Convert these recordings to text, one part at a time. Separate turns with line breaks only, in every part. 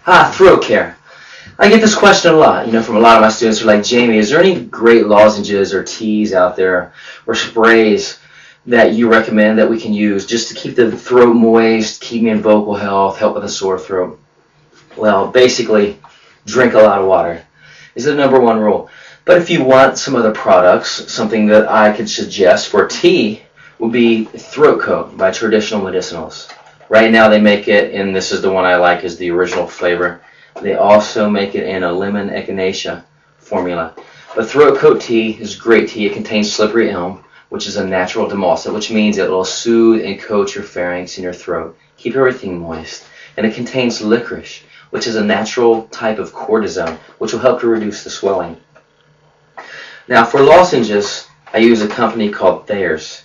Throat care. I get this question a lot, from a lot of my students who are like, Jamie, is there any great lozenges or teas out there or sprays that you recommend that we can use just to keep the throat moist, keep me in vocal health, help with a sore throat? Well, basically, drink a lot of water is the #1 rule. But if you want some other products, something that I could suggest for tea would be Throat Coat by Traditional Medicinals. Right now they make it, and this is the one I like, is the original flavor. They also make it in a lemon echinacea formula. But Throat Coat tea is great tea. It contains slippery elm, which is a natural demulcent, which means it will soothe and coat your pharynx and your throat, keep everything moist. And it contains licorice, which is a natural type of cortisone, which will help to reduce the swelling. Now for lozenges, I use a company called Thayer's.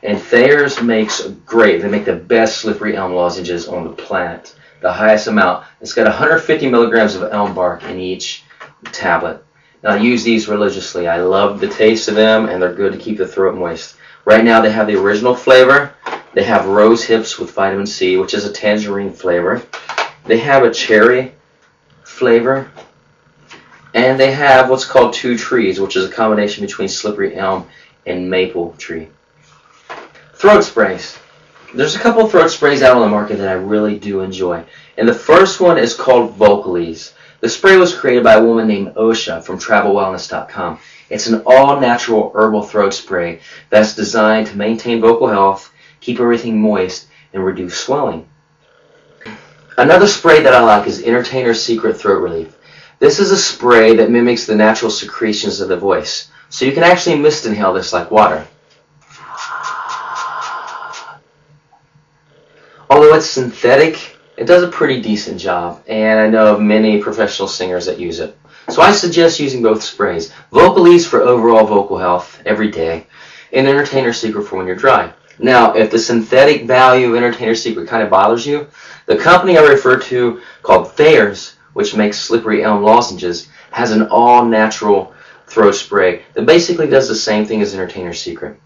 And Thayer's makes great, they make the best slippery elm lozenges on the planet. The highest amount. It's got 150 milligrams of elm bark in each tablet. Now I use these religiously. I love the taste of them, and they're good to keep the throat moist. Right now they have the original flavor. They have rose hips with vitamin C, which is a tangerine flavor. They have a cherry flavor. And they have what's called Two Trees, which is a combination between slippery elm and maple tree. Throat sprays. There's a couple throat sprays out on the market that I really do enjoy. And the first one is called Vocalese. The spray was created by a woman named Osha from TravelWellness.com. It's an all-natural herbal throat spray that's designed to maintain vocal health, keep everything moist, and reduce swelling. Another spray that I like is Entertainer's Secret Throat Relief. This is a spray that mimics the natural secretions of the voice. So you can actually mist inhale this like water. Although it's synthetic, it does a pretty decent job, and I know of many professional singers that use it. So I suggest using both sprays. Vocalese for overall vocal health every day, and Entertainer's Secret for when you're dry. Now, if the synthetic value of Entertainer's Secret kind of bothers you, the company I refer to, called Thayer's, which makes slippery elm lozenges, has an all-natural throat spray that basically does the same thing as Entertainer's Secret.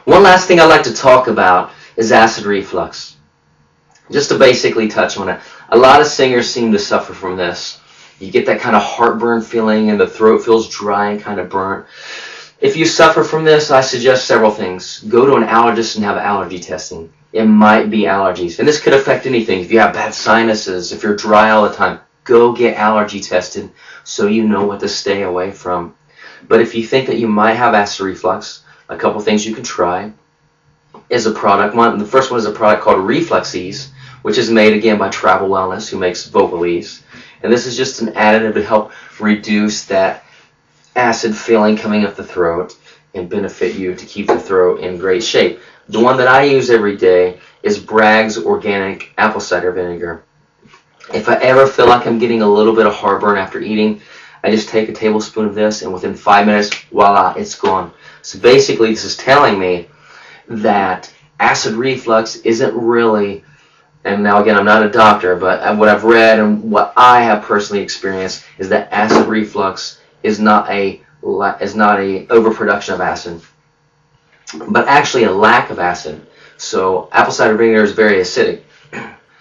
One last thing I'd like to talk about is acid reflux. Just to basically touch on it. A lot of singers seem to suffer from this. You get that kind of heartburn feeling and the throat feels dry and kind of burnt. If you suffer from this, I suggest several things. Go to an allergist and have allergy testing. It might be allergies. And this could affect anything. If you have bad sinuses, if you're dry all the time, go get allergy tested so you know what to stay away from. But if you think that you might have acid reflux, a couple things you can try is a product. The first one is a product called Refluxes, which is made again by Travel Wellness, who makes Vocalese. And this is just an additive to help reduce that acid feeling coming up the throat and benefit you to keep the throat in great shape. The one that I use every day is Bragg's Organic Apple Cider Vinegar. If I ever feel like I'm getting a little bit of heartburn after eating, I just take a tablespoon of this, and within 5 minutes, voila, it's gone. So basically, this is telling me that acid reflux isn't really, and now again, I'm not a doctor, but what I've read and what I have personally experienced is that acid reflux is not a overproduction of acid, but actually a lack of acid. So apple cider vinegar is very acidic.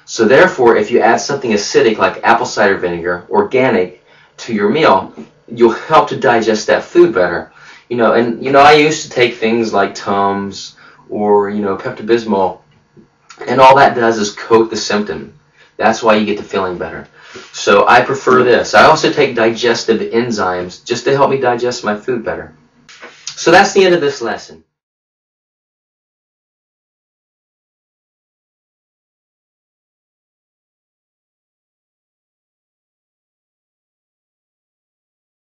So therefore, if you add something acidic like apple cider vinegar, organic, to your meal, you'll help to digest that food better. I used to take things like Tums or, Pepto-Bismol, and all that does is coat the symptom. That's why you get the feeling better. So I prefer this. I also take digestive enzymes just to help me digest my food better. So that's the end of this lesson.